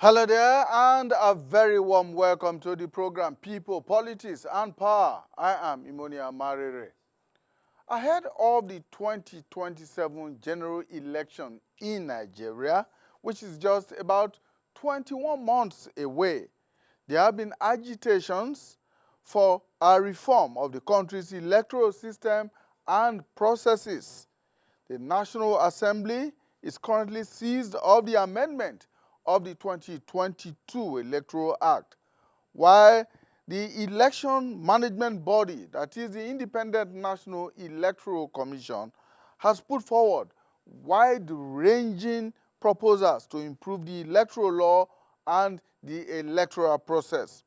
Hello there, and a very warm welcome to the program People, Politics, and Power. I am Imonia Marere. Ahead of the 2027 general election in Nigeria, which is just about 21 months away, there have been agitations for a reform of the country's electoral system and processes. The National Assembly is currently seized of the amendment of the 2022 Electoral Act, while the Election Management Body, that is the Independent National Electoral Commission, has put forward wide-ranging proposals to improve the electoral law and the electoral process.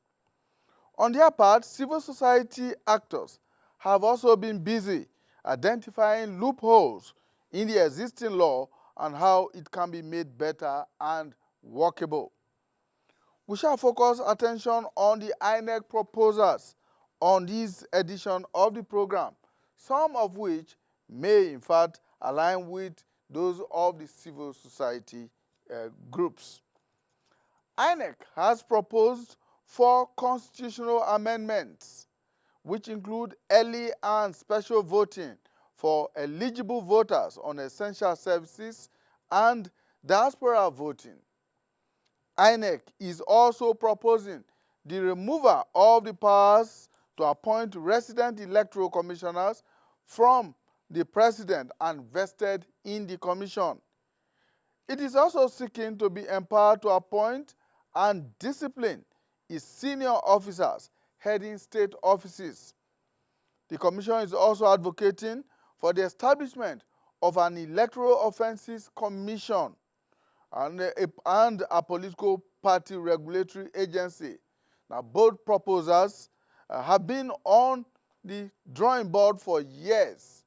On their part, civil society actors have also been busy identifying loopholes in the existing law and how it can be made better and workable. We shall focus attention on the INEC proposals on this edition of the program, some of which may in fact align with those of the civil society groups. INEC has proposed 4 constitutional amendments, which include early and special voting for eligible voters on essential services and diaspora voting. INEC is also proposing the removal of the powers to appoint resident electoral commissioners from the president and vested in the commission. It is also seeking to be empowered to appoint and discipline its senior officers heading state offices. The Commission is also advocating for the establishment of an Electoral Offences Commission and a political party regulatory agency. Now, both proposals have been on the drawing board for years,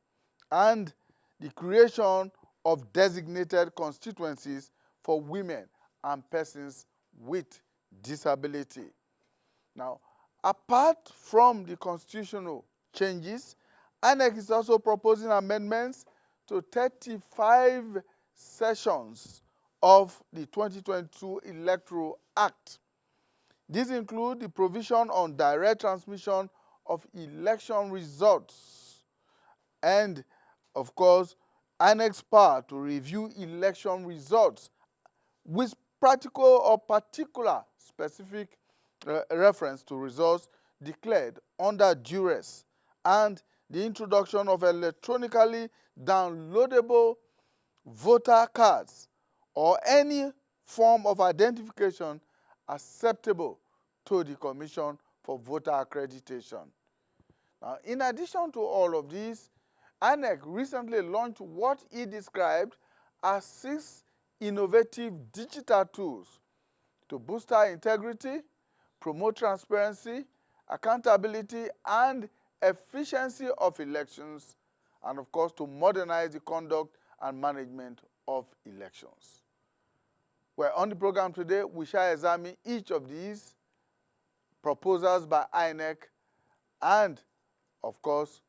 and the creation of designated constituencies for women and persons with disability. Now, apart from the constitutional changes, INEC is also proposing amendments to 35 sections of the 2022 Electoral Act. These include the provision on direct transmission of election results and, of course, INEC's power to review election results with practical or particular specific reference to results declared under duress, and the introduction of electronically downloadable voter cards or any form of identification acceptable to the Commission for Voter Accreditation. Now, in addition to all of these, INEC recently launched what it described as 6 innovative digital tools to boost integrity, promote transparency, accountability, and efficiency of elections, and of course to modernize the conduct and management of elections. Well, on the program today, we shall examine each of these proposals by INEC, and of course,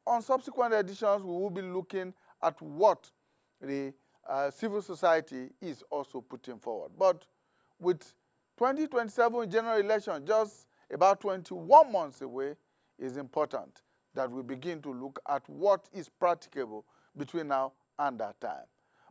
on subsequent editions, we will be looking at what the civil society is also putting forward. But with 2027 general election just about 21 months away, it's important that we begin to look at what is practicable between now and that time.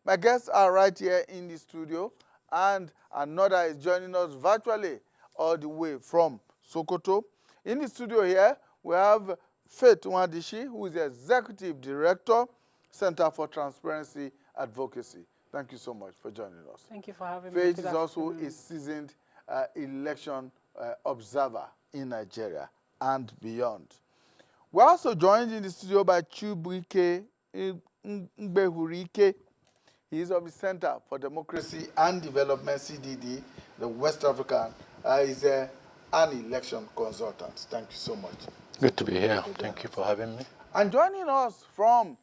My guests are right here in the studio, and another is joining us virtually all the way from Sokoto. In the studio here, we have Faith Nwadishi, who is the Executive Director, Center for Transparency Advocacy. Thank you so much for joining us. Thank you for having me. Faith is also a seasoned election observer in Nigeria and beyond. We're also joined in the studio by Chubuike Mbehurike. He is of the Center for Democracy and Development, CDD, the West African. He's an election consultant. Thank you so much. Good to be here. Thank you for having me. And joining us from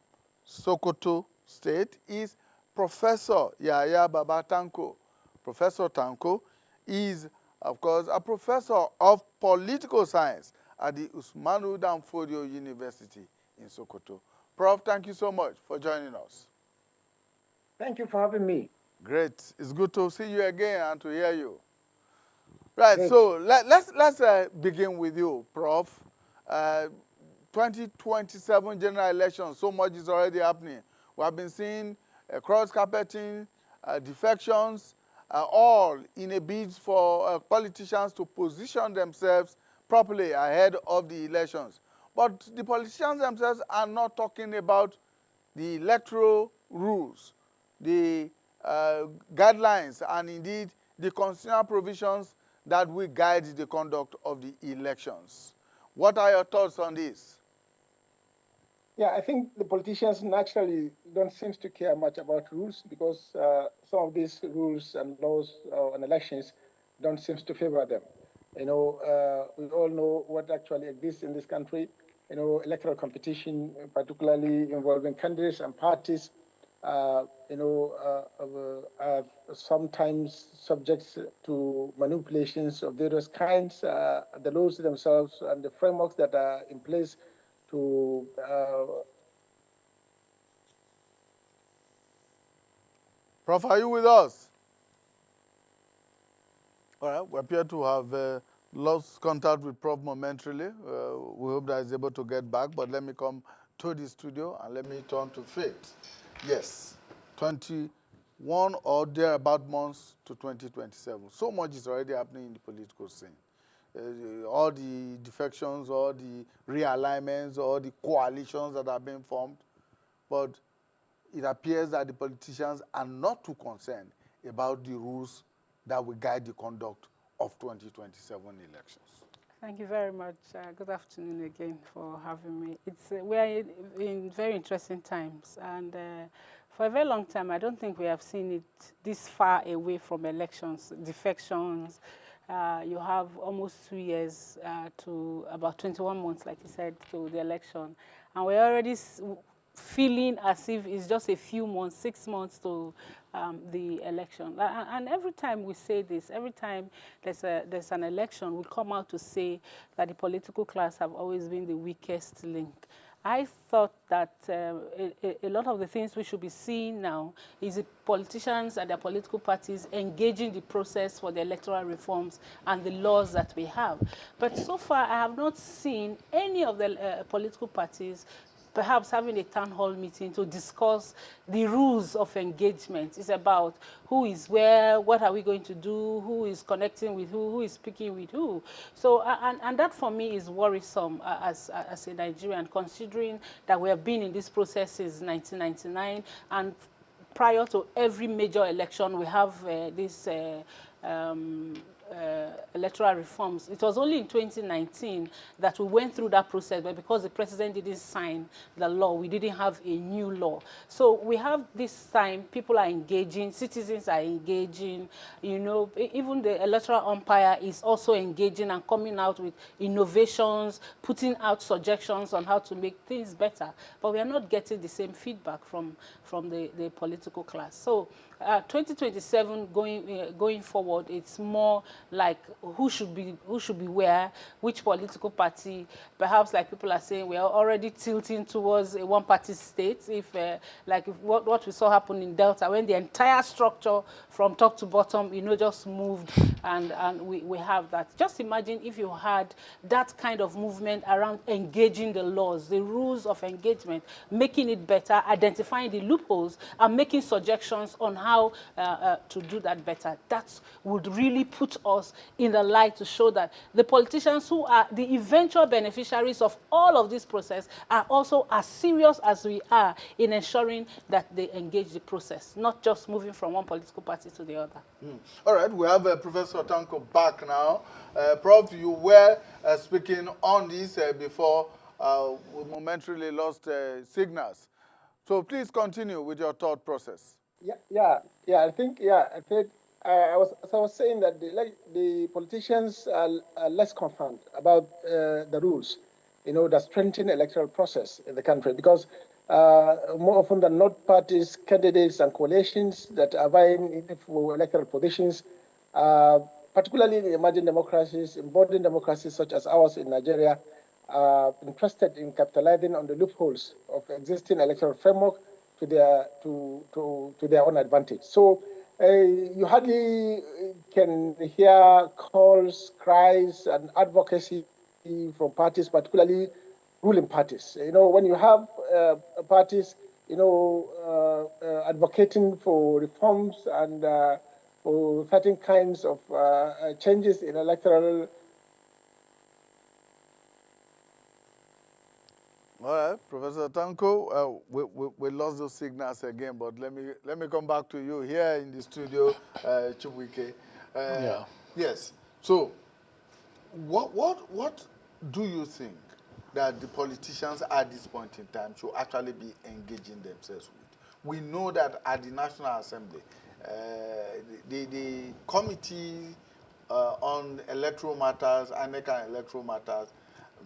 Sokoto State is Professor Yaya Baba Tanko. Professor Tanko is, of course, a professor of political science at the Usmanu Danfodio University in Sokoto. Prof, thank you so much for joining us. Thank you for having me. Great. It's good to see you again and to hear you. Right, Great. so let's begin with you, Prof. Uh, 2027 general elections, so much is already happening. We have been seeing cross-carpeting, defections, all in a bid for politicians to position themselves properly ahead of the elections. But the politicians themselves are not talking about the electoral rules, the guidelines, and indeed the constitutional provisions that will guide the conduct of the elections. What are your thoughts on this? Yeah, I think the politicians naturally don't seem to care much about rules because some of these rules and laws on elections don't seem to favor them. We all know what actually exists in this country. Electoral competition, particularly involving candidates and parties, are sometimes subject to manipulations of various kinds. The laws themselves and the frameworks that are in place to Prof, are you with us? All right, we appear to have lost contact with Prof momentarily. We hope that he's able to get back, but let me come to the studio and let me turn to Faith. Yes, 21 or thereabout months to 2027. So much is already happening in the political scene. All the defections, all the realignments, all the coalitions that are being formed. But it appears that the politicians are not too concerned about the rules that will guide the conduct of 2027 elections. Thank you very much. Good afternoon again for having me. We are in very interesting times, and for a very long time, I don't think we have seen it this far away from elections, defections. You have almost 2 years to about 21 months, like you said, to the election, and we're already feeling as if it's just a few months, 6 months to the election. And every time we say this, every time there's an election, we come out to say that the political class have always been the weakest link. I thought that a lot of the things we should be seeing now is the politicians and their political parties engaging the process for the electoral reforms and the laws that we have. But so far, I have not seen any of the political parties perhaps having a town hall meeting to discuss the rules of engagement. It's about who is where, what are we going to do, who is connecting with who is speaking with who. So, and that for me is worrisome as a Nigerian, considering that we have been in this process since 1999, and prior to every major election, we have this electoral reforms. It was only in 2019 that we went through that process, but because the president didn't sign the law, we didn't have a new law. So we have this time, people are engaging, citizens are engaging, even the electoral umpire is also engaging and coming out with innovations, putting out suggestions on how to make things better. But we are not getting the same feedback from the political class. So 2027 going forward, it's more like who should be where, which political party. Perhaps, like people are saying, we are already tilting towards a one-party state. If what we saw happen in Delta, when the entire structure from top to bottom, just moved, and we have that. Just imagine if you had that kind of movement around engaging the laws, the rules of engagement, making it better, identifying the loopholes, and making suggestions on how to do that better. That would really put us in the light to show that the politicians who are the eventual beneficiaries of all of this process are also as serious as we are in ensuring that they engage the process, not just moving from one political party to the other. All right, we have Professor Tanko back now. Prof, you were speaking on this before we momentarily lost signals. So please continue with your thought process. Yeah. I think, I was saying that the politicians are less concerned about the rules, that strengthen electoral process in the country, because more often than not, parties, candidates, and coalitions that are vying for electoral positions, particularly in emerging democracies, in modern democracies such as ours in Nigeria, are interested in capitalizing on the loopholes of existing electoral framework to their own advantage. So you hardly can hear calls, cries, and advocacy from parties, particularly ruling parties. When you have parties, advocating for reforms and for certain kinds of changes in electoral. All right, Professor Tanko, we lost those signals again, but let me come back to you here in the studio, Chubwike. Yeah. Yes. So, what do you think that the politicians at this point in time should actually be engaging themselves with? We know that at the National Assembly, the committee on electoral matters, INEC and electoral matters,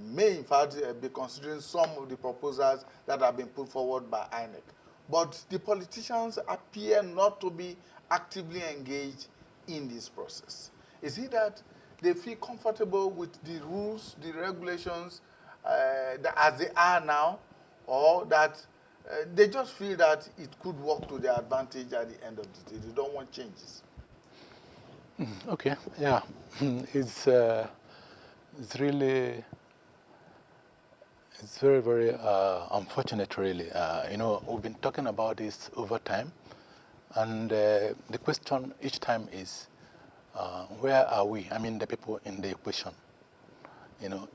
may in fact be considering some of the proposals that have been put forward by INEC. But the politicians appear not to be actively engaged in this process. Is it that they feel comfortable with the rules, the regulations as they are now, or that they just feel that it could work to their advantage at the end of the day? They don't want changes. Okay. Yeah. It's really, it's very, very unfortunate, really. We've been talking about this over time, and the question each time is, where are we? I mean, the people in the equation.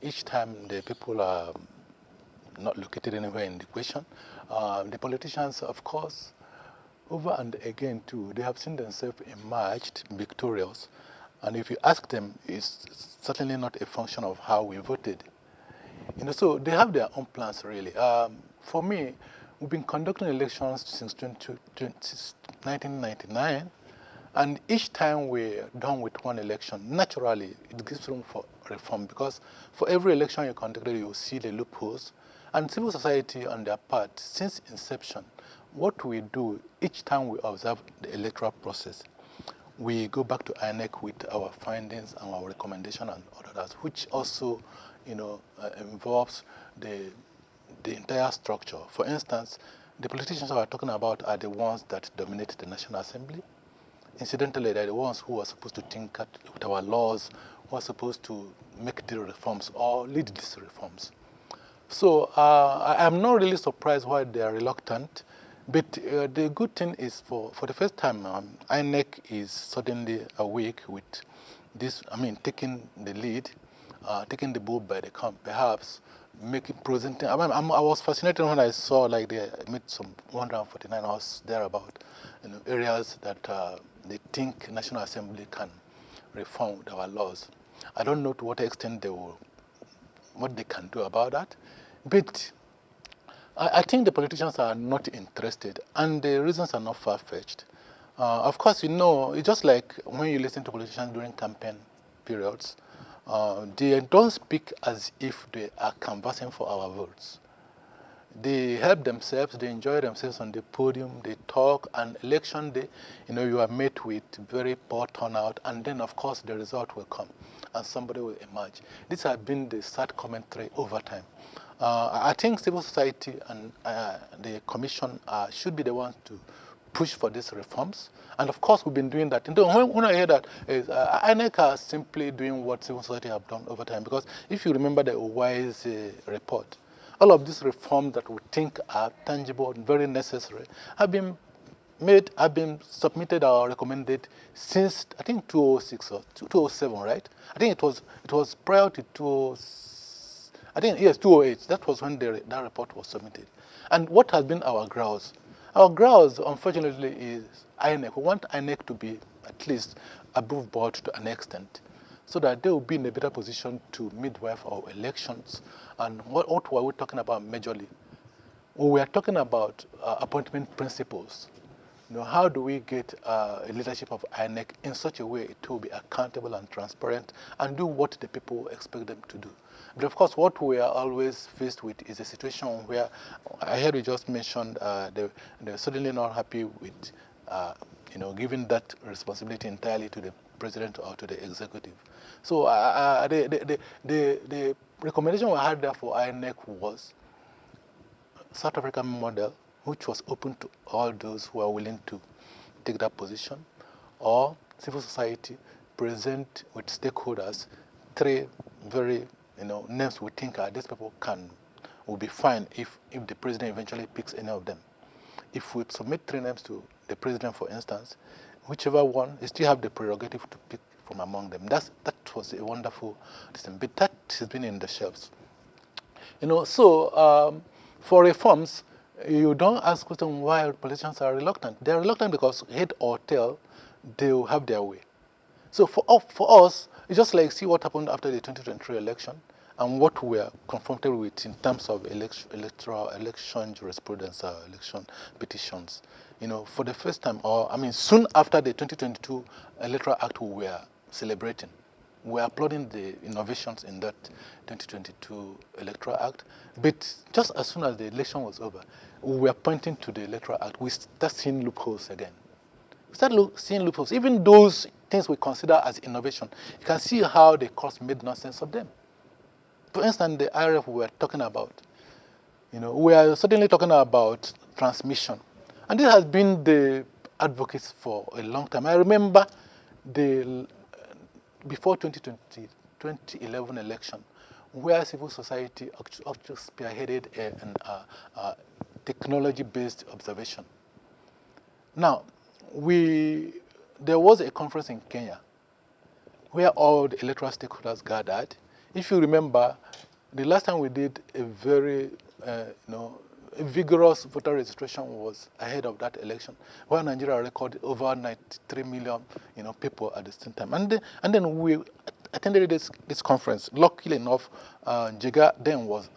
Each time the people are not located anywhere in the equation. The politicians, of course, over and again too, they have seen themselves emerged victorious. And if you ask them, it's certainly not a function of how we voted. So they have their own plans, really. For me, we've been conducting elections since 1999, and each time we're done with one election, naturally, it gives room for reform, because for every election you conducted, you see the loopholes. And civil society, on their part, since inception, what we do each time we observe the electoral process, we go back to INEC with our findings and our recommendation and others, which also, involves the entire structure. For instance, the politicians we are talking about are the ones that dominate the National Assembly. Incidentally, they're the ones who are supposed to tinker with our laws, who are supposed to make the reforms or lead these reforms. So I'm not really surprised why they are reluctant. But the good thing is, for the first time, INEC is suddenly awake with this, taking the lead, taking the bull by the camp, perhaps presenting. I was fascinated when I saw like they made some 149 hours thereabout, areas that they think National Assembly can reform with our laws. I don't know to what extent what they can do about that, but I think the politicians are not interested, and the reasons are not far-fetched. Of course, it's just like when you listen to politicians during campaign periods, they don't speak as if they are canvassing for our votes. They help themselves, they enjoy themselves on the podium, they talk, and election day, you are met with very poor turnout, and then, of course, the result will come, and somebody will emerge. This has been the sad commentary over time. I think civil society and the commission should be the ones to push for these reforms. And of course, we've been doing that. When I hear that, INEC are simply doing what civil society have done over time. Because if you remember the WISE report, all of these reforms that we think are tangible and very necessary have been submitted or recommended since, I think, 2006 or 2007, right? I think it was prior to 2006. I think, yes, 2008. That was when that report was submitted. And what has been our grouse? Our grouse, unfortunately, is INEC. We want INEC to be at least above board to an extent, so that they will be in a better position to midwife our elections. And what were we talking about majorly? Well, we are talking about appointment principles. How do we get a leadership of INEC in such a way it will be accountable and transparent and do what the people expect them to do? But of course, what we are always faced with is a situation where, I heard you just mentioned, they're suddenly not happy with, giving that responsibility entirely to the president or to the executive. So the recommendation we had there for INEC was South African model, which was open to all those who are willing to take that position. or civil society present with stakeholders 3 very names we think these people will be fine if the president eventually picks any of them. If we submit 3 names to the president, for instance, whichever one, he still have the prerogative to pick from among them. That was a wonderful system, but that has been in the shelves. So for reforms, you don't ask questions why politicians are reluctant. They are reluctant because head or tail, they will have their way. So for us, it's just like see what happened after the 2023 election and what we are confronted with in terms of election jurisprudence, election petitions. For the first time, soon after the 2022 Electoral Act, we were celebrating. We are applauding the innovations in that 2022 Electoral Act. But just as soon as the election was over, we were pointing to the Electoral Act. We start seeing loopholes again. We start seeing loopholes. Even those things we consider as innovation, you can see how the courts made nonsense of them. For instance, the IRF we were talking about, we are certainly talking about transmission. And this has been the advocates for a long time. I remember before 2011 election, where civil society actually spearheaded a technology-based observation. Now, there was a conference in Kenya where all the electoral stakeholders gathered. If you remember, the last time we did a very vigorous voter registration was ahead of that election, where Nigeria recorded over 93 million people at the same time. And then we attended this conference. Luckily enough, Jega then was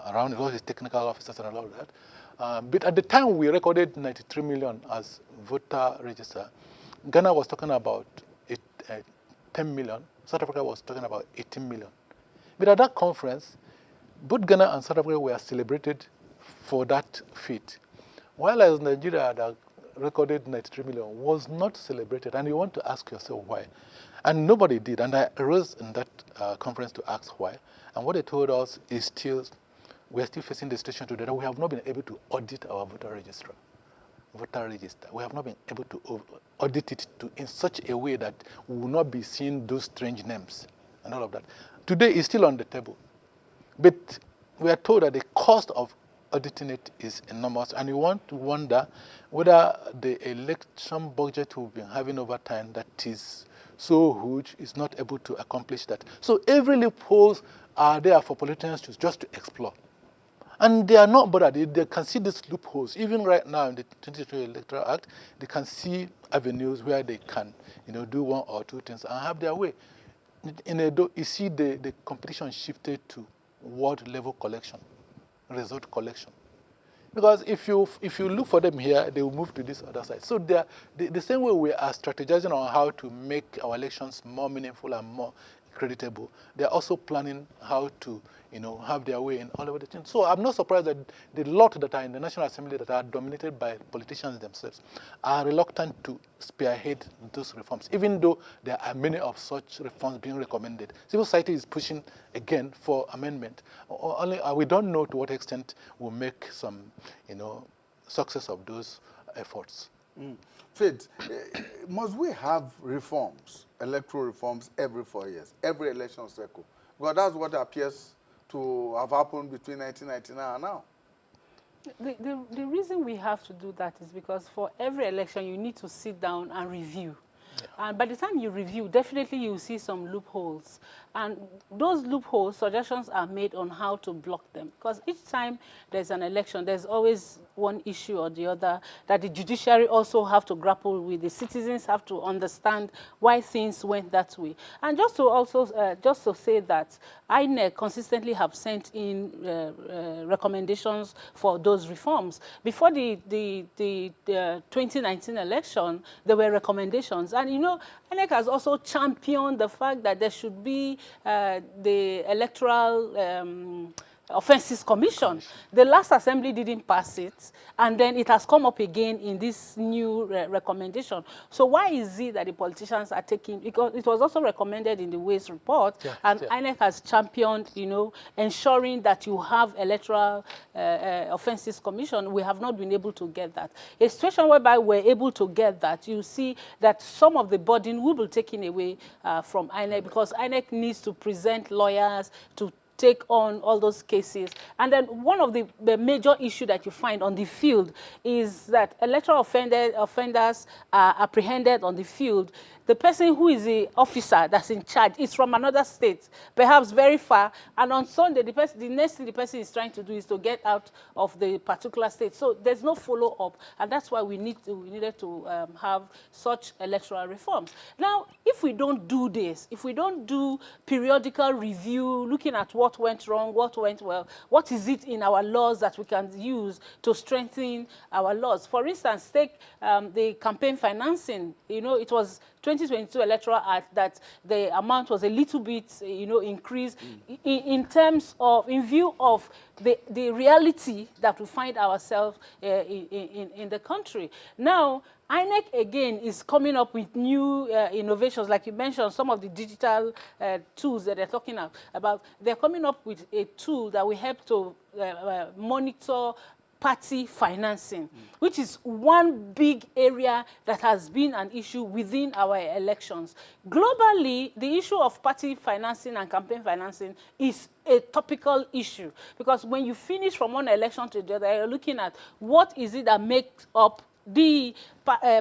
around, all his technical officers and all of that. But at the time we recorded 93 million as voter register, Ghana was talking about 10 million, South Africa was talking about 18 million. But at that conference, both Ghana and South Africa were celebrated for that feat, while as Nigeria that recorded 93 million was not celebrated. And you want to ask yourself why. And nobody did. And I arose in that conference to ask why. And what they told us is we're still facing the situation today that we have not been able to audit our voter register. We have not been able to audit it in such a way that we will not be seeing those strange names and all of that. Today is still on the table. But we are told that the cost of auditing it is enormous, and you want to wonder whether the election budget we've been having over time that is so huge is not able to accomplish that. So every loopholes are there for politicians just to explore. And they are not bothered. They can see these loopholes. Even right now in the 2023 Electoral Act, they can see avenues where they can do one or two things and have their way. You see the competition shifted to ward level collection, result collection. Because if you look for them here, they will move to this other side. So the same way we are strategizing on how to make our elections more meaningful and more creditable, they are also planning how to have their way in all of the things. So I'm not surprised that the lot that are in the National Assembly that are dominated by politicians themselves are reluctant to spearhead those reforms, even though there are many of such reforms being recommended. Civil society is pushing again for amendment. Only we don't know to what extent we'll make some success of those efforts. Faith, must we have reforms, electoral reforms, every 4 years, every election cycle? Because that's what appears to have happened between 1999 and now. The reason we have to do that is because for every election, you need to sit down and review. Yeah. And by the time you review, definitely you'll see some loopholes. And those loopholes, suggestions are made on how to block them. Because each time there's an election, there's always one issue or the other that the judiciary also have to grapple with. The citizens have to understand why things went that way. And just to say that INEC consistently have sent in recommendations for those reforms. Before the 2019 election, there were recommendations. And INEC has also championed the fact that there should be the electoral Offences Commission. The last assembly didn't pass it, and then it has come up again in this new recommendation. So why is it that the politicians are taking, because it was also recommended in the Ways report, and INEC has championed, you know, ensuring that you have Electoral Offences Commission. We have not been able to get that. A situation whereby we're able to get that, you see that some of the burden will be taken away from INEC, because INEC needs to present lawyers to take on all those cases. And then one of the major issue that you find on the field is that electoral offenders are apprehended on the field. The person who is the officer that's in charge is from another state, perhaps very far, and on Sunday, the next thing the person is trying to do is to get out of the particular state. So there's no follow-up, and that's why we needed to have such electoral reforms. Now, if we don't do this, if we don't do periodical review, looking at what went wrong, what went well, what is it in our laws that we can use to strengthen our laws? For instance, take the campaign financing. You know, it was 2022 Electoral Act that the amount was a little bit, you know, increased in terms of, in view of the reality that we find ourselves in the country. Now, INEC again is coming up with new innovations, like you mentioned, some of the digital tools that they're talking about. They're coming up with a tool that will help to monitor party financing, which is one big area that has been an issue within our elections. Globally, the issue of party financing and campaign financing is a topical issue, because when you finish from one election to the other, you're looking at what is it that makes up the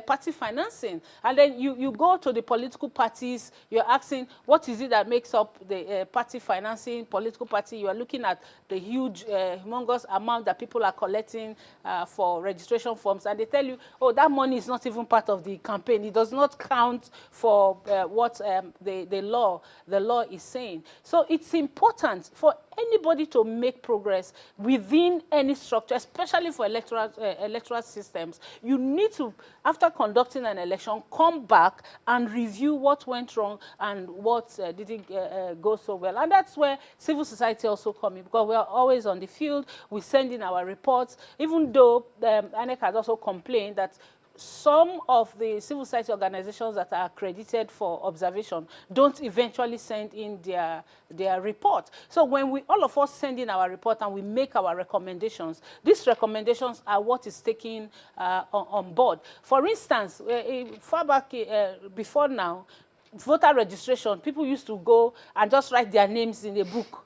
party financing, and then you go to the political parties, you're asking what is it that makes up the party financing, political party. You are looking at the huge, humongous amount that people are collecting for registration forms, and they tell you, oh, that money is not even part of the campaign. It does not count for what the law is saying. So it's important for anybody to make progress within any structure, especially for electoral systems. You need to, after conducting an election, come back and review what went wrong and what didn't go so well. And that's where civil society also comes in, because we are always on the field. We send in our reports, even though INEC has also complained that some of the civil society organizations that are accredited for observation don't eventually send in their report. So when all of us send in our report and we make our recommendations, these recommendations are what is taken on board. For instance, far back before now, voter registration, people used to go and just write their names in a book.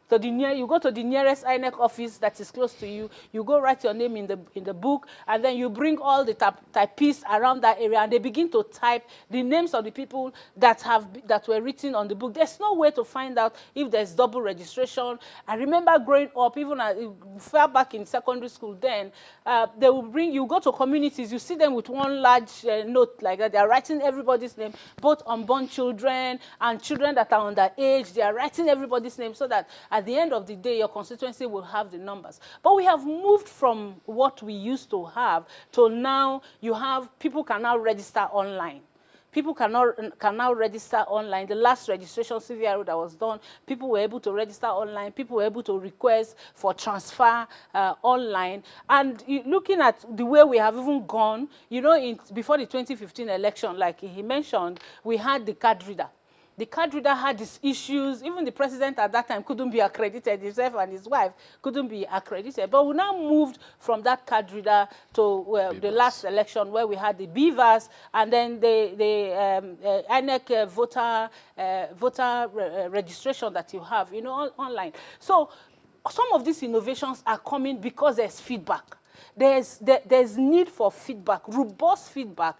So you go to the nearest INEC office that is close to you, you go write your name in the book, and then you bring all the typists around that area, and they begin to type the names of the people that were written on the book. There's no way to find out if there's double registration. I remember growing up, even far back in secondary school then, they will bring, you go to communities, you see them with one large note like that. They are writing everybody's name, both unborn children and children that are underage. They are writing everybody's name so that at the end of the day, your constituency will have the numbers. But we have moved from what we used to have to now people can now register online. People can now register online. The last registration CVRO that was done, people were able to register online. People were able to request for transfer online. And looking at the way we have even gone, you know, before the 2015 election, like he mentioned, we had the card reader. The card reader had these issues. Even the president at that time couldn't be accredited. Himself and his wife couldn't be accredited. But we now moved from that card reader to the last election, where we had the beavers and then the INEC voter registration that you have, you know, online. So some of these innovations are coming because there's feedback. There's need for feedback, robust feedback.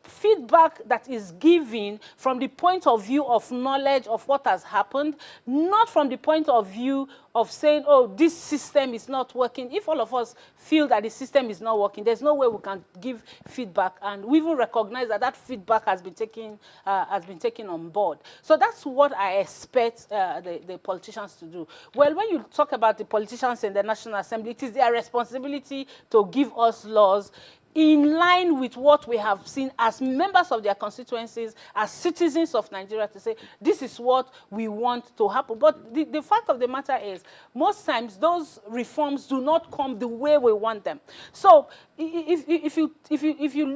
Feedback that is given from the point of view of knowledge of what has happened, not from the point of view of saying, oh, this system is not working. If all of us feel that the system is not working, there's no way we can give feedback, and we even recognize that that feedback has been taken on board. So that's what I expect the politicians to do. Well, when you talk about the politicians in the National Assembly, it is their responsibility to give us laws. in line with what we have seen as members of their constituencies, as citizens of Nigeria, to say this is what we want to happen. But the fact of the matter is, most times those reforms do not come the way we want them. So if you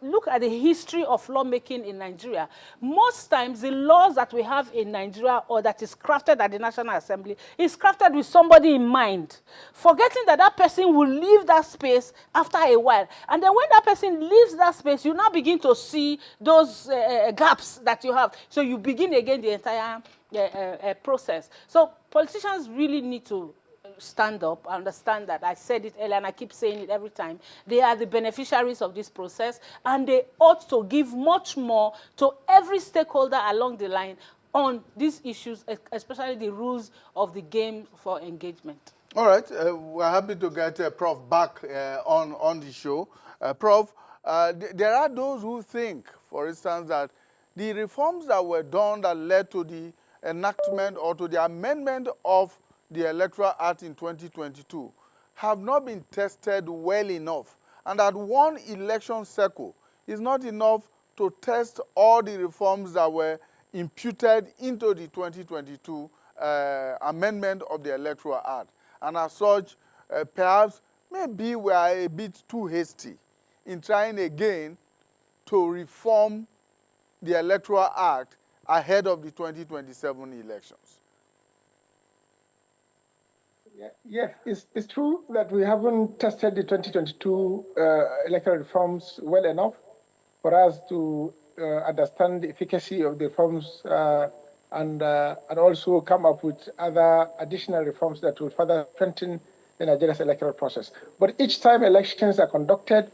look at the history of lawmaking in Nigeria, most times the laws that we have in Nigeria or that is crafted at the National Assembly is crafted with somebody in mind, forgetting that that person will leave that space after a while. And then when that person leaves that space, you now begin to see those gaps that you have. So you begin again the entire process. So politicians really need to stand up, understand that. I said it earlier and I keep saying it every time. They are the beneficiaries of this process, and they ought to give much more to every stakeholder along the line on these issues, especially the rules of the game for engagement. All right, we're happy to get Prof back on the show. Prof, there are those who think, for instance, that the reforms that were done that led to the enactment or to the amendment of the Electoral Act in 2022 have not been tested well enough, and that one election cycle is not enough to test all the reforms that were imputed into the 2022 amendment of the Electoral Act. And as such, perhaps maybe we are a bit too hasty in trying again to reform the Electoral Act ahead of the 2027 elections. Yeah, it's true that we haven't tested the 2022 electoral reforms well enough for us to understand the efficacy of the reforms and also come up with other additional reforms that will further strengthen the Nigeria's electoral process. But each time elections are conducted,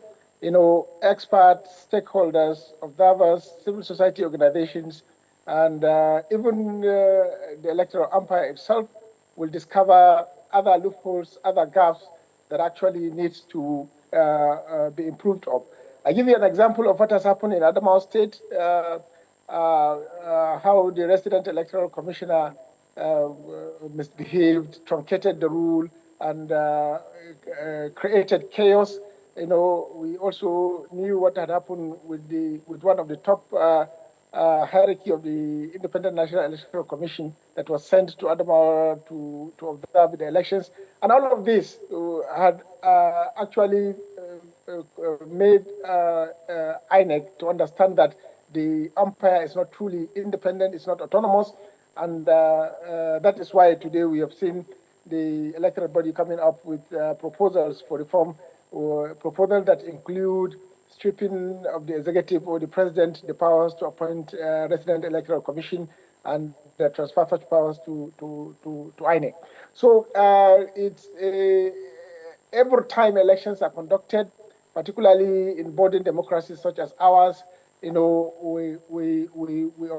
experts, stakeholders, observers, civil society organizations, and even the electoral umpire itself will discover other loopholes, other gaps that actually needs to be improved of. I give you an example of what has happened in Adamawa State, how the resident electoral commissioner misbehaved, truncated the rule, and created chaos. We also knew what had happened with one of the top hierarchy of the Independent National Electoral Commission that was sent to Adamawa to observe the elections. And all of this had actually made INEC to understand that the umpire is not truly independent, it's not autonomous, and that is why today we have seen the electoral body coming up with proposals for reform, or proposals that include stripping of the executive or the president the powers to appoint resident electoral commission and transfer such powers to INEC. So it's every time elections are conducted, particularly in modern democracies such as ours, we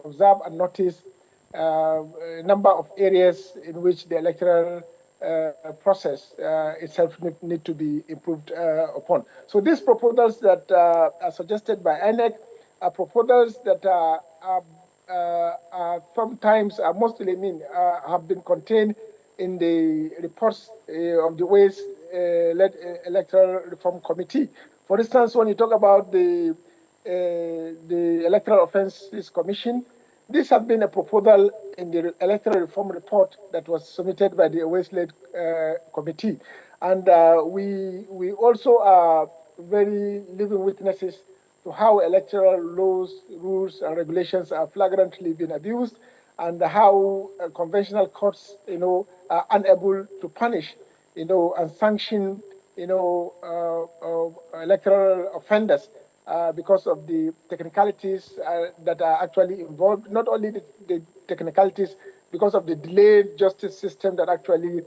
observe and notice a number of areas in which the electoral process itself need to be improved upon. So these proposals that are suggested by INEC are proposals that sometimes, mostly have been contained in the reports of the ways-led electoral reform committee. For instance, when you talk about the Electoral Offences Commission, this has been a proposal in the electoral reform report that was submitted by the ways-led committee. And we also are very living witnesses to how electoral laws, rules, and regulations are flagrantly being abused, and how conventional courts, are unable to punish, and sanction, electoral offenders because of the technicalities that are actually involved. Not only the technicalities, because of the delayed justice system that actually,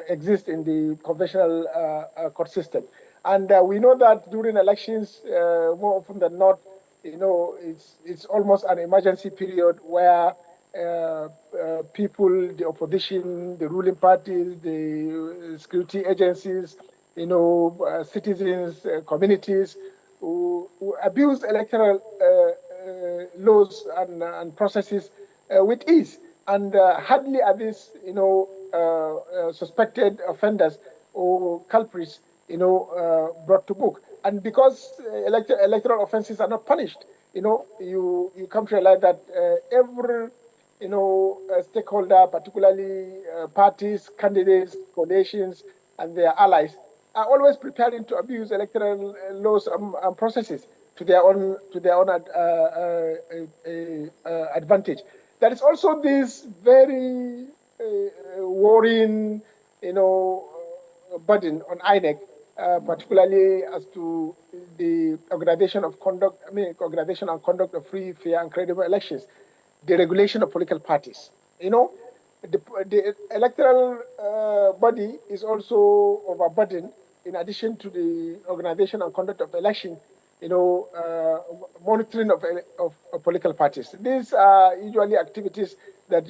exists in the conventional court system. And we know that during elections, more often than not, it's almost an emergency period where people, the opposition, the ruling parties, the security agencies, citizens, communities who abuse electoral laws and processes with ease. And hardly are these, suspected offenders or culprits brought to book. And because electoral offenses are not punished, you come to realize that every stakeholder, particularly parties, candidates, coalitions, and their allies, are always preparing to abuse electoral laws and processes to their own advantage. There is also this very worrying, burden on INEC, particularly as to the organization and conduct of free, fair, and credible elections, the regulation of political parties. The electoral body is also overburdened in addition to the organization and conduct of election, monitoring of political parties. These are usually activities that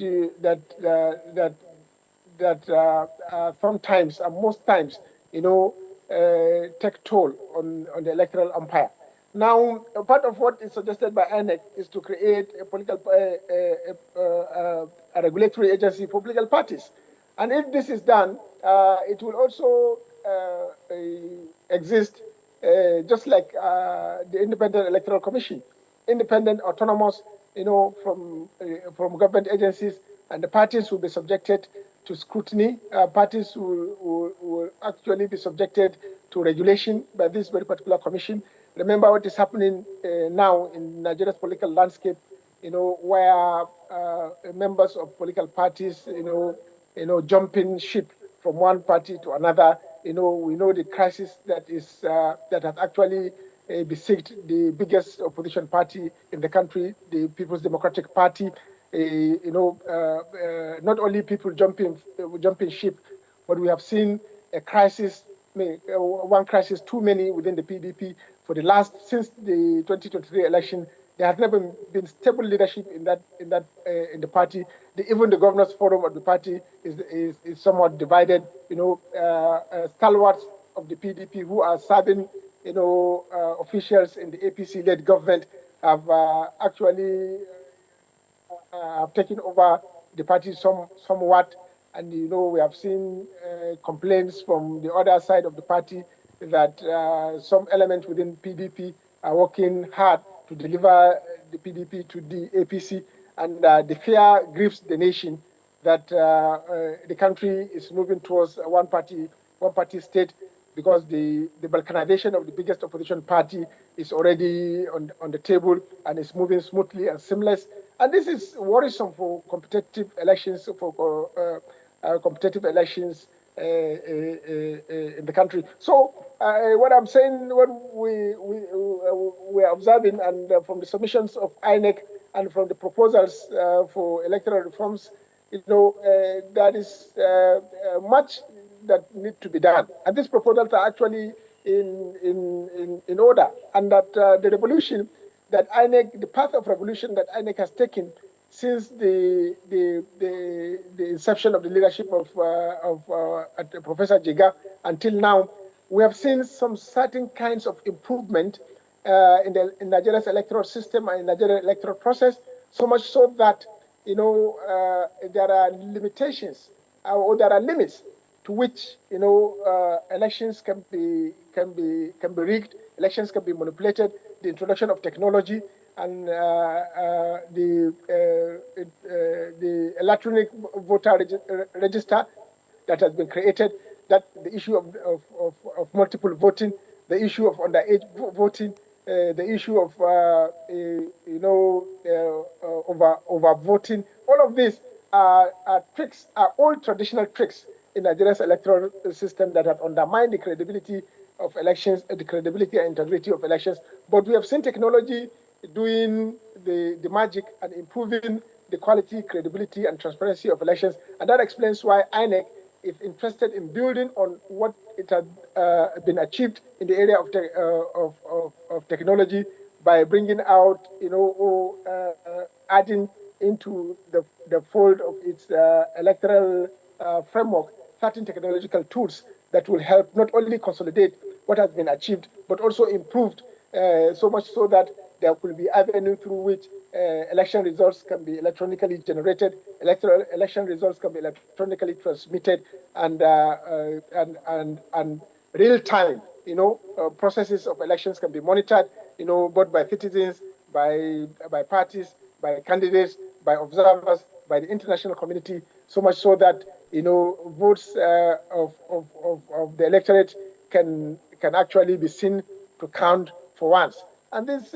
sometimes and most times, take toll on the electoral umpire. Now, part of what is suggested by INEC is to create a regulatory agency for political parties. And if this is done, it will also exist just like the Independent Electoral Commission, independent, autonomous, from government agencies, and the parties will be subjected to scrutiny. Parties will actually be subjected to regulation by this very particular commission. Remember what is happening now in Nigeria's political landscape, where members of political parties, jumping ship from one party to another. We know the crisis that has actually besieged the biggest opposition party in the country, the People's Democratic Party. Not only people jumping ship, but we have seen a crisis, one crisis too many within the PDP since the 2023 election. There has never been stable leadership in the party. Even the governors' forum of the party is somewhat divided. Stalwarts of the PDP who are serving, officials in the APC-led government have actually taken over the party somewhat. And, we have seen complaints from the other side of the party that some elements within PDP are working hard to deliver the PDP to the APC. And the fear grieves the nation that the country is moving towards a one-party state, because the balkanization of the biggest opposition party is already on the table and is moving smoothly and seamless. And this is worrisome for competitive elections, in the country. So what I'm saying, what we are observing, and from the submissions of INEC and from the proposals for electoral reforms, there is much that need to be done. And these proposals are actually in order, and that the revolution that INEC, the path of revolution that INEC has taken since the inception of the leadership of Professor Jiga until now, we have seen some certain kinds of improvement in Nigeria's electoral system and in Nigeria's electoral process, so much so that there are limitations or there are limits to which elections can be rigged, elections can be manipulated. The introduction of technology and the electronic voter register that has been created, that the issue of multiple voting, the issue of underage voting, the issue of over voting. All of these are tricks, are old traditional tricks in Nigeria's electoral system that have undermined the credibility of elections, the credibility and integrity of elections. But we have seen technology doing the magic and improving the quality, credibility, and transparency of elections. And that explains why INEC is interested in building on what it had been achieved in the area of technology by bringing out, adding into the fold of its electoral framework certain technological tools that will help not only consolidate what has been achieved, but also improved, so much so that there could be avenue through which election results can be electronically generated, election results can be electronically transmitted, and real-time, processes of elections can be monitored, both by citizens, by parties, by candidates, by observers, by the international community, so much so that, votes of the electorate can actually be seen to count for once. And these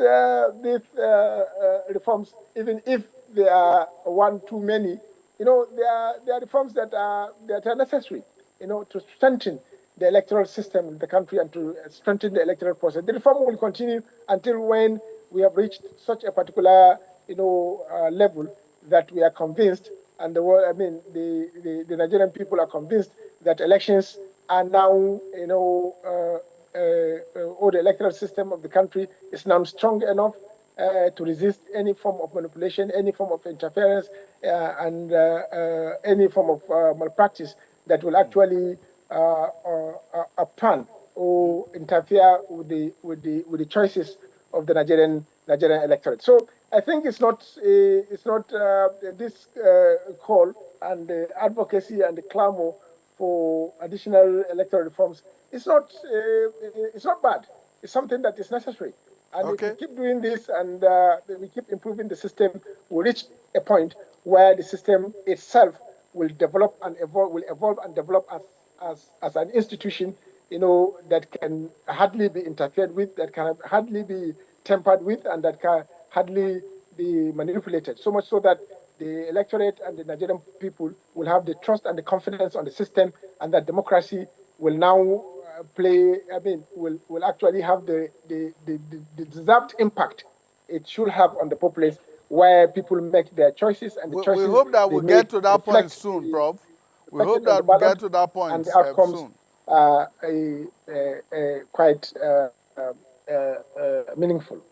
reforms, even if they are one too many, they are reforms that are necessary, to strengthen the electoral system in the country and to strengthen the electoral process. The reform will continue until when we have reached such a particular, level that we are convinced, and the Nigerian people are convinced that elections are now, or the electoral system of the country is now strong enough to resist any form of manipulation, any form of interference, and any form of malpractice that will actually upturn or interfere with the choices of the Nigerian electorate. So I think it's not this call and the advocacy and the clamor for additional electoral reforms. It's not bad. It's something that is necessary. And if we keep doing this and we keep improving the system, we'll reach a point where the system itself will develop and evolve and develop as an institution, that can hardly be interfered with, that can hardly be tampered with, and that can hardly be manipulated. So much so that the electorate and the Nigerian people will have the trust and the confidence on the system, and that democracy will now will actually have the deserved impact it should have on the populace, where people make their choices, and the choices we hope that we'll get to that point soon, Prof. We hope that we'll get to that point and the outcomes soon. Are quite meaningful.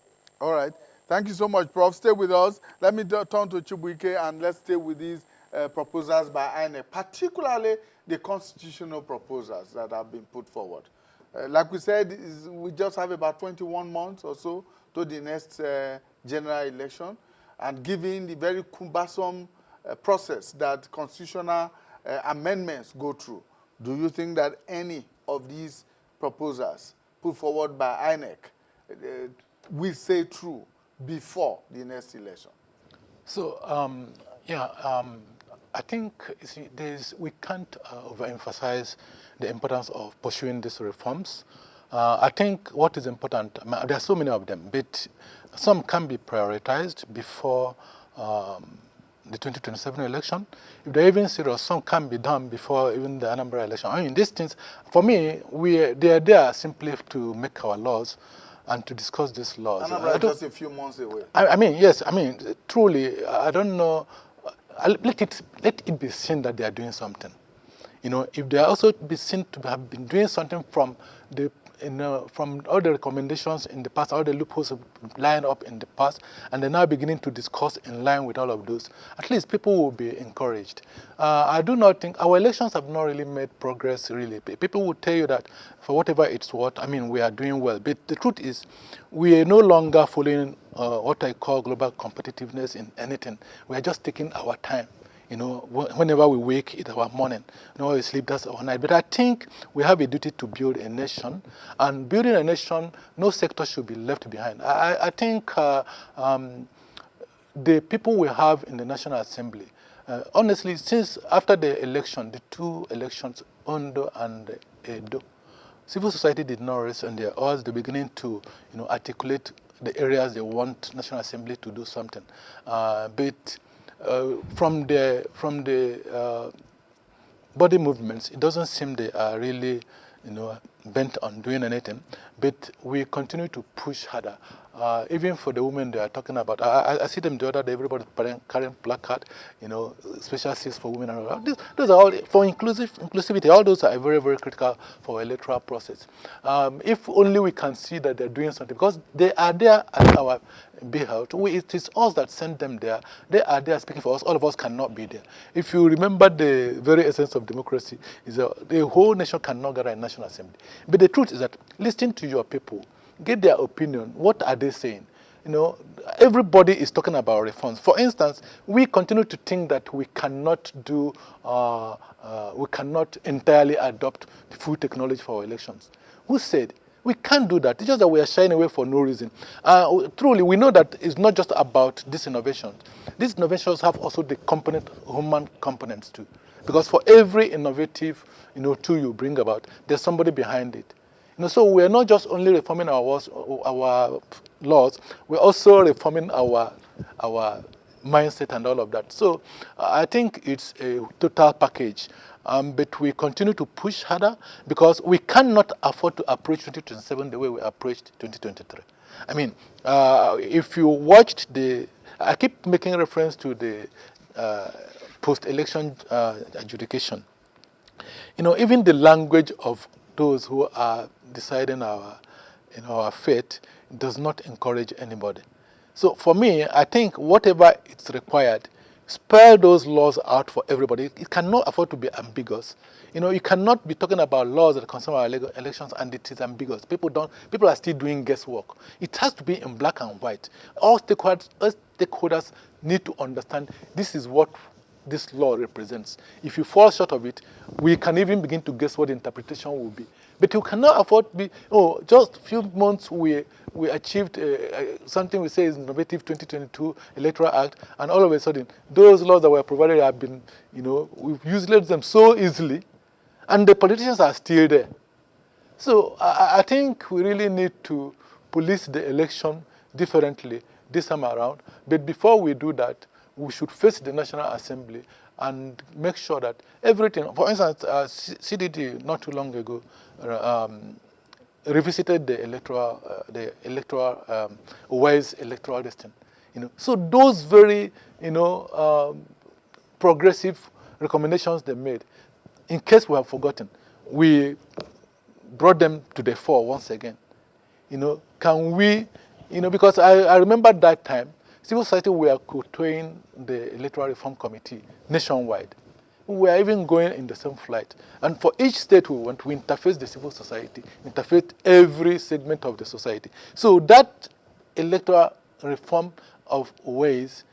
All right. Thank you so much, Prof. Stay with us. Let me turn to Chibuike and let's stay with these proposals by INEC, particularly the constitutional proposals that have been put forward. Like we said, we just have about 21 months or so to the next general election, and given the very cumbersome process that constitutional amendments go through, do you think that any of these proposals put forward by INEC will say through before the next election? So, I think we can't overemphasize the importance of pursuing these reforms. I think what is important, there are so many of them, but some can be prioritized before the 2027 election. If they're even serious, some can be done before even the Anambra election. I mean, these things, for me, they are there simply to make our laws and to discuss these laws. Anambra is just a few months away. I mean, yes, truly, I don't know. Let it be seen that they are doing something. If they are also be seen to have been doing something from from all the recommendations in the past, all the loopholes lined up in the past, and they're now beginning to discuss in line with all of those, at least people will be encouraged. I do not think our elections have not really made progress, really. People will tell you that for whatever it's worth, we are doing well. But the truth is, we are no longer following what I call global competitiveness in anything. We are just taking our time. Whenever we wake, it's our morning. Whenever we sleep, that's our night. But I think we have a duty to build a nation. And building a nation, no sector should be left behind. I think the people we have in the National Assembly, honestly, since after the election, the two elections, Ondo and Edo, civil society did not rest on their oars. They're beginning to articulate the areas they want National Assembly to do something. But from the body movements, it doesn't seem they are really, bent on doing anything. But we continue to push harder. Even for the women they are talking about, I see them the other day. Everybody carrying placard, special seats for women and all that. Those are all for inclusivity. All those are very, very critical for electoral process. If only we can see that they're doing something, because they are there at our behalf. It is us that send them there. They are there speaking for us. All of us cannot be there. If you remember the very essence of democracy, is that the whole nation cannot gather in National Assembly. But the truth is that listen to your people, get their opinion. What are they saying? everybody is talking about reforms. For instance, we continue to think that we cannot we cannot entirely adopt the full technology for our elections. Who said? We can't do that. It's just that we are shying away for no reason. Truly, we know that it's not just about these innovations. These innovations have also the human components too. Because for every innovative, tool you bring about, there's somebody behind it. So we are not just only reforming our laws, we're also reforming our mindset and all of that. So I think it's a total package. But we continue to push harder because we cannot afford to approach 2027 the way we approached 2023. I mean, if you watched I keep making reference to the post-election adjudication. Even the language of those who are deciding our fate does not encourage anybody. So for me, I think whatever is required, spell those laws out for everybody. It cannot afford to be ambiguous. You cannot be talking about laws that concern our elections and it is ambiguous. People are still doing guesswork. It has to be in black and white. All stakeholders need to understand this is what this law represents. If you fall short of it, we can even begin to guess what the interpretation will be. But you cannot afford to be, just a few months we achieved something we say is innovative 2022 Electoral Act, and all of a sudden, those laws that were provided have been, we've used them so easily, and the politicians are still there. So I think we really need to police the election differently this time around. But before we do that, we should face the National Assembly and make sure that everything, for instance, CDD not too long ago revisited the electoral wise electoral destiny. So those very progressive recommendations they made, in case we have forgotten, we brought them to the fore once again. Can we, because I remember that time, civil society were kowtowing the Electoral Reform Committee nationwide. We were even going in the same flight. And for each state we went, we interface the civil society, interface every segment of the society. So that electoral reform of ways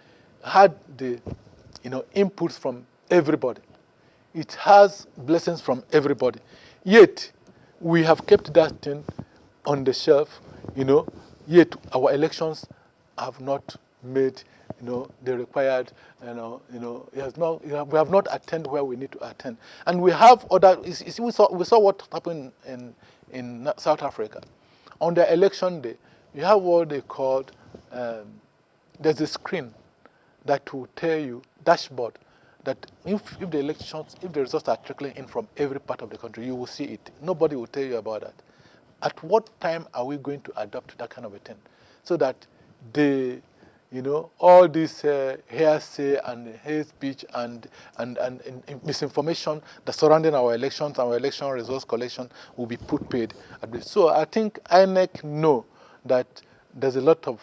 had the inputs from everybody. It has blessings from everybody. Yet, we have kept that thing on the shelf, yet our elections have not made the required, we have not attended where we need to attend. And we have other, we saw what happened in South Africa. On their election day, you have what they called, there's a screen that will tell you, dashboard, that if the results are trickling in from every part of the country, you will see it. Nobody will tell you about that. At what time are we going to adopt that kind of a thing? So that all this hearsay and hate speech and misinformation that's surrounding our elections, our election results collection will be put paid. So I think INEC know that there's a lot of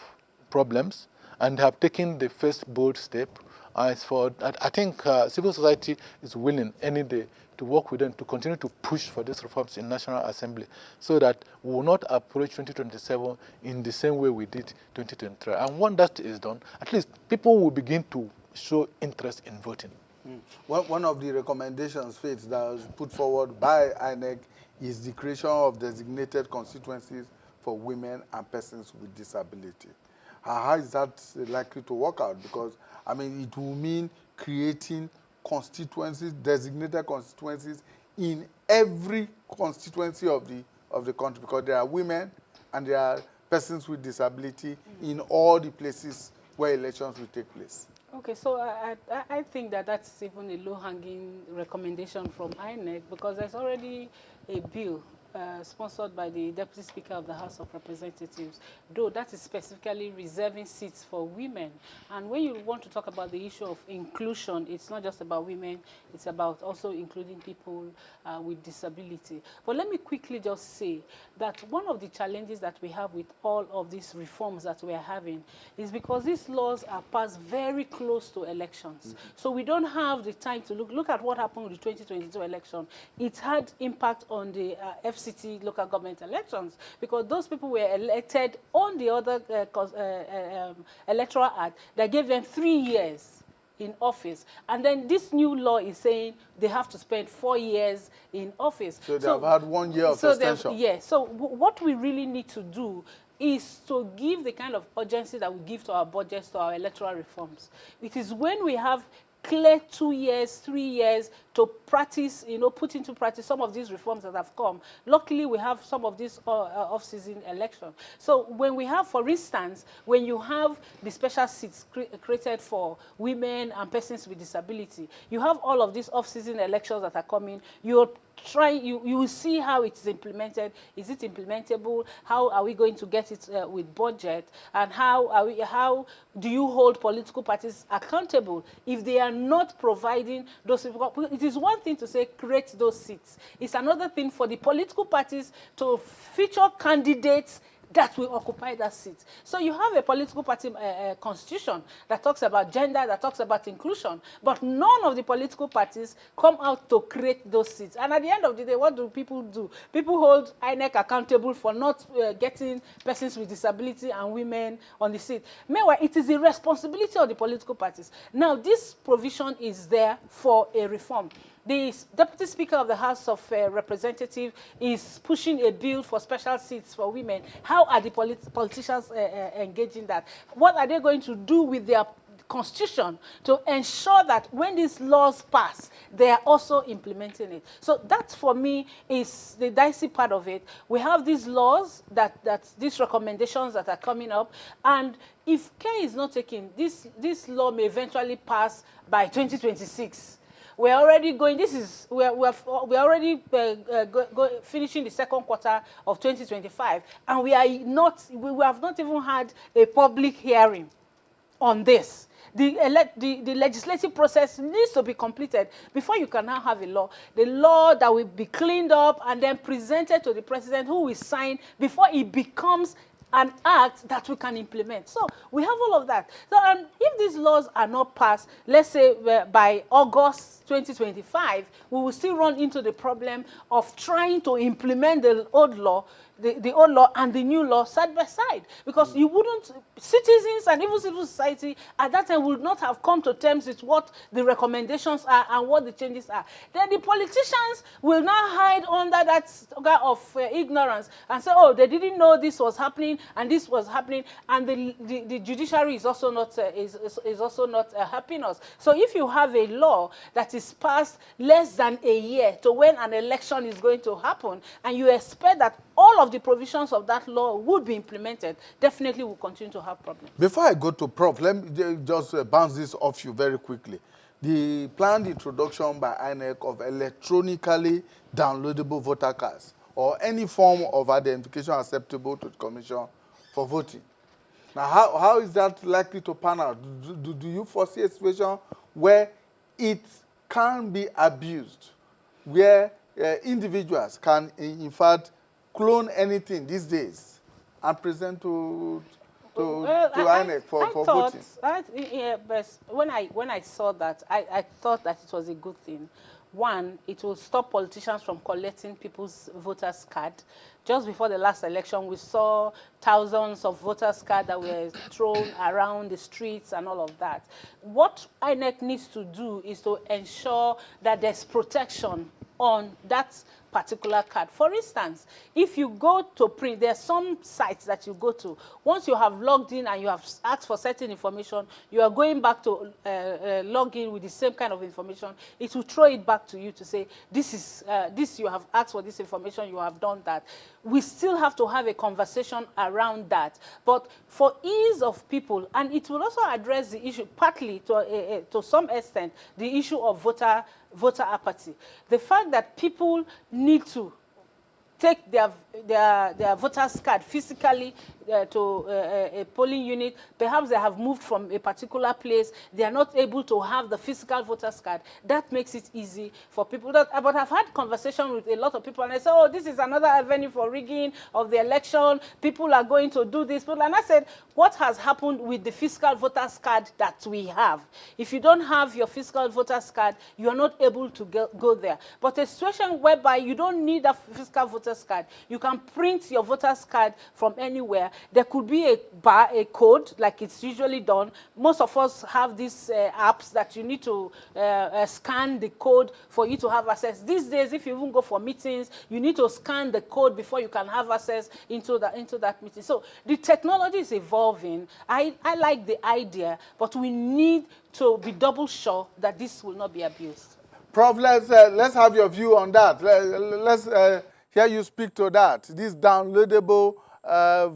problems and have taken the first bold step. As for that, I think civil society is willing any day to work with them to continue to push for these reforms in National Assembly so that we will not approach 2027 in the same way we did 2023. And when that is done, at least people will begin to show interest in voting. One of the recommendations, Faith, that was put forward by INEC is the creation of designated constituencies for women and persons with disability. How is that likely to work out? Because, it will mean creating constituencies, designated constituencies in every constituency of the country, because there are women and there are persons with disability in all the places where elections will take place. Okay, so I think that's even a low-hanging recommendation from INEC, because there's already a bill sponsored by the Deputy Speaker of the House of Representatives, though that is specifically reserving seats for women. And when you want to talk about the issue of inclusion, it's not just about women, it's about also including people with disability. But let me quickly just say that one of the challenges that we have with all of these reforms that we are having is because these laws are passed very close to elections. So we don't have the time to look at what happened with the 2022 election. It had impact on the FCC city local government elections, because those people were elected on the other electoral act that gave them 3 years in office. And then this new law is saying they have to spend 4 years in office. So they have had 1 year of extension. Yeah, so what we really need to do is to give the kind of urgency that we give to our budgets, to our electoral reforms. It is when we have clear 2 years, 3 years to practice, put into practice some of these reforms that have come. Luckily, we have some of these off-season elections. So when we have, for instance, when you have the special seats created for women and persons with disability, you have all of these off-season elections that are coming. You will see how it's implemented. Is it implementable? How are we going to get it with budget? And how do you hold political parties accountable if they are not providing those people? It is one thing to say create those seats. It's another thing for the political parties to feature candidates that will occupy that seat. So you have a political party constitution that talks about gender, that talks about inclusion, but none of the political parties come out to create those seats. And at the end of the day, what do? People hold INEC accountable for not getting persons with disability and women on the seat. Meanwhile, it is the responsibility of the political parties. Now, this provision is there for a reform. The Deputy Speaker of the House of Representatives is pushing a bill for special seats for women. How are the politicians engaging that? What are they going to do with their constitution to ensure that when these laws pass, they are also implementing it? So that, for me, is the dicey part of it. We have these laws, these recommendations that are coming up, and if care is not taken, this law may eventually pass by 2026. We're already going. We're already finishing the second quarter of 2025, and we have not even had a public hearing on this. The legislative process needs to be completed before you can now have a law. The law that will be cleaned up and then presented to the president, who will sign before it becomes an act that we can implement. So we have all of that. So if these laws are not passed, let's say by August 2025, we will still run into the problem of trying to implement the old law, the old law and the new law side by side, because citizens and even civil society at that time would not have come to terms with what the recommendations are and what the changes are. Then the politicians will now hide under that of ignorance and say, oh, they didn't know this was happening and this was happening, and the judiciary is also not helping us. So if you have a law that is passed less than a year to when an election is going to happen, and you expect that all of the provisions of that law would be implemented, definitely we'll continue to have problems. Before I go to Prof, let me just bounce this off you very quickly. The planned introduction by INEC of electronically downloadable voter cards or any form of identification acceptable to the Commission for voting. Now, how is that likely to pan out? Do you foresee a situation where it can be abused, where individuals can, in fact, clone anything these days and present to INEC for voting? But when I saw that, I thought that it was a good thing. One, it will stop politicians from collecting people's voters' card. Just before the last election, we saw thousands of voters' cards that were thrown around the streets and all of that. What INEC needs to do is to ensure that there's protection on that particular card. For instance, if you go to print, there are some sites that you go to. Once you have logged in and you have asked for certain information, you are going back to log in with the same kind of information. It will throw it back to you to say, this you have asked for this information, you have done that. We still have to have a conversation around that. But for ease of people, and it will also address the issue, partly to some extent, the issue of voter apathy. The fact that people need to take their voters' card physically a polling unit. Perhaps they have moved from a particular place. They are not able to have the physical voters card. That makes it easy for people. But I've had conversation with a lot of people, and they say, oh, this is another avenue for rigging of the election. People are going to do this. And I said, what has happened with the physical voters card that we have? If you don't have your physical voters card, you are not able to go there. But a situation whereby you don't need a physical voters card, you can print your voters card from anywhere. There could be a code, like it's usually done. Most of us have these apps that you need to scan the code for you to have access. These days, if you even go for meetings, you need to scan the code before you can have access into that meeting. So the technology is evolving. I like the idea, but we need to be double sure that this will not be abused. Prof, let's have your view on that. Let's hear you speak to that. This downloadable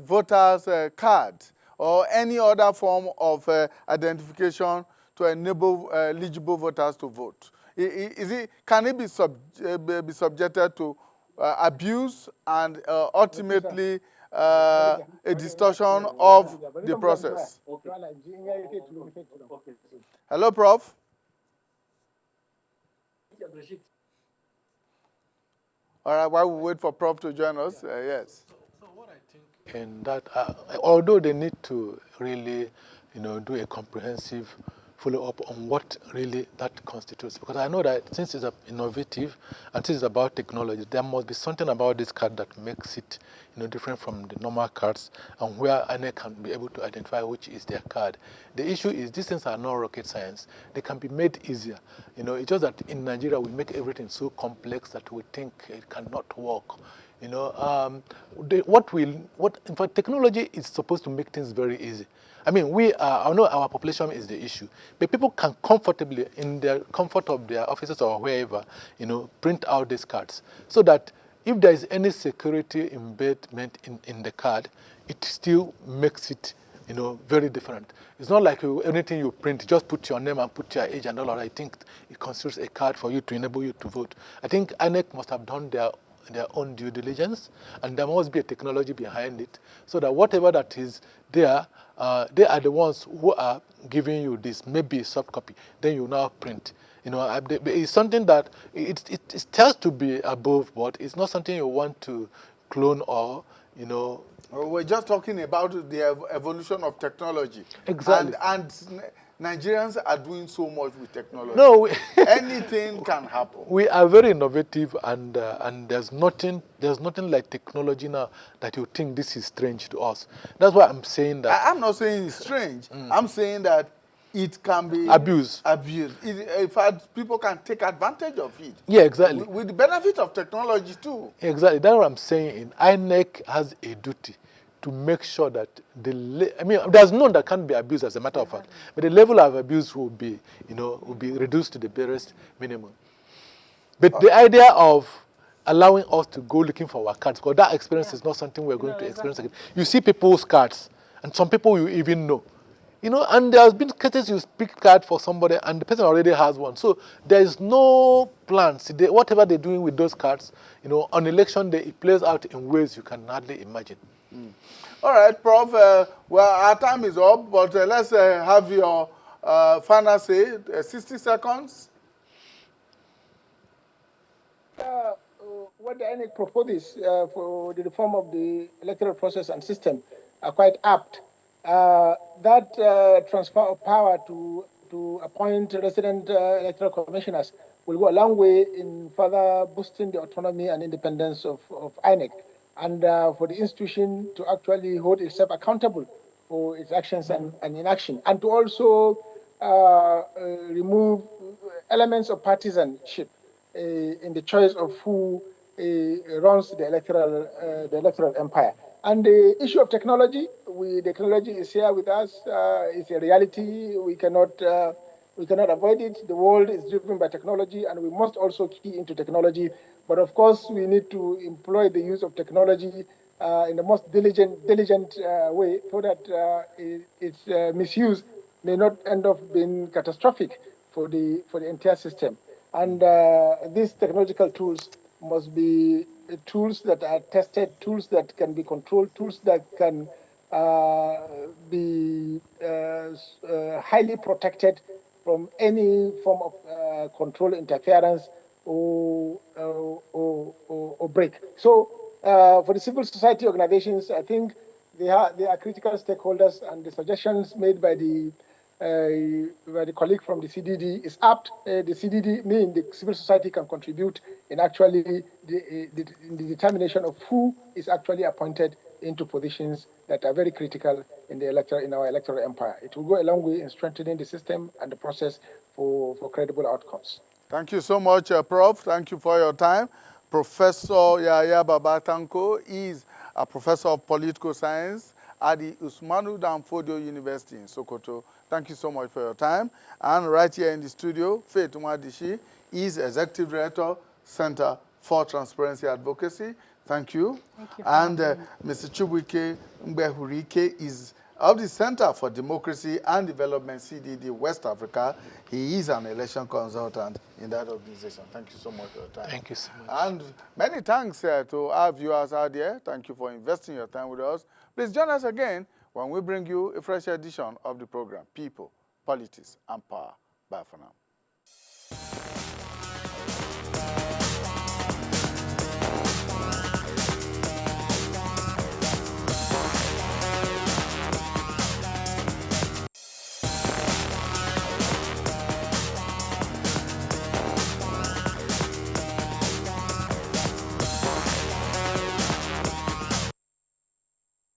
voters card or any other form of identification to enable eligible voters to vote. Can it be subjected to abuse and ultimately a distortion of the process? Hello, Prof. All right, while we wait for Prof to join us, yes. So what I think in that, although they need to really, do a comprehensive follow-up on what really that constitutes, because I know that since it's innovative and since it's about technology, there must be something about this card that makes it, different from the normal cards, and where INEC can be able to identify which is their card. The issue is these things are not rocket science. They can be made easier. It's just that in Nigeria we make everything so complex that we think it cannot work. In fact, technology is supposed to make things very easy. I mean, I know our population is the issue, but people can comfortably, in the comfort of their offices or wherever, print out these cards, so that if there is any security embedment in the card, it still makes it, very different. It's not like anything you print, just put your name and put your age and all that. I think it constitutes a card for you to enable you to vote. I think INEC must have done their own due diligence, and there must be a technology behind it, so that whatever that is there, they are the ones who are giving you this, maybe a soft copy, then you now print. It's something that it tells to be above board. It's not something you want to clone or, We're just talking about the evolution of technology. Exactly. And Nigerians are doing so much with technology. No, anything can happen. We are very innovative, and there's nothing like technology now that you think this is strange to us. That's why I'm saying that. I'm not saying it's strange. I'm saying that it can be abused. In fact, people can take advantage of it. Yeah, exactly. With the benefit of technology too. Exactly. That's what I'm saying. INEC has a duty to make sure that there's none that can't be abused as a matter of fact, but the level of abuse will be reduced to the barest minimum. But the idea of allowing us to go looking for our cards, because that experience is not something we're going to experience again. You see people's cards, and some people you even know. And there's been cases you pick card for somebody and the person already has one. So there's no plans. Whatever they're doing with those cards, on election day, it plays out in ways you can hardly imagine. All right, Prof. Well, our time is up, but let's have your final say. 60 seconds. What the INEC proposes for the reform of the electoral process and system are quite apt. That transfer of power to appoint resident electoral commissioners will go a long way in further boosting the autonomy and independence of INEC, and for the institution to actually hold itself accountable for its actions and inaction, and to also remove elements of partisanship in the choice of who runs the electoral empire. And the issue of technology, the technology is here with us. It's a reality. We cannot avoid it. The world is driven by technology, and we must also key into technology. But of course, we need to employ the use of technology in the most diligent way, so that its misuse may not end up being catastrophic for the entire system. And these technological tools must be tools that are tested, tools that can be controlled, tools that can be highly protected from any form of control interference or break. So for the civil society organizations, I think they are critical stakeholders, and the suggestions made by the colleague from the CDD is apt. The CDD, meaning the civil society, can contribute in actually in the determination of who is actually appointed into positions that are very critical in our electoral empire. It will go a long way in strengthening the system and the process for credible outcomes. Thank you so much, Prof. Thank you for your time. Professor Yaya Babatanko is a professor of political science at the Usmanu Danfodio University in Sokoto. Thank you so much for your time. And right here in the studio, Faith Umadishi is Executive Director, Center for Transparency Advocacy. Thank you. Thank you. And Mr. Chubuike Mbehurike is of the Center for Democracy and Development, CDD, West Africa. He is an election consultant in that organization. Thank you so much for your time. Thank you so much. And many thanks to our viewers out there. Thank you for investing your time with us. Please join us again when we bring you a fresh edition of the program, People, Politics, and Power. Bye for now.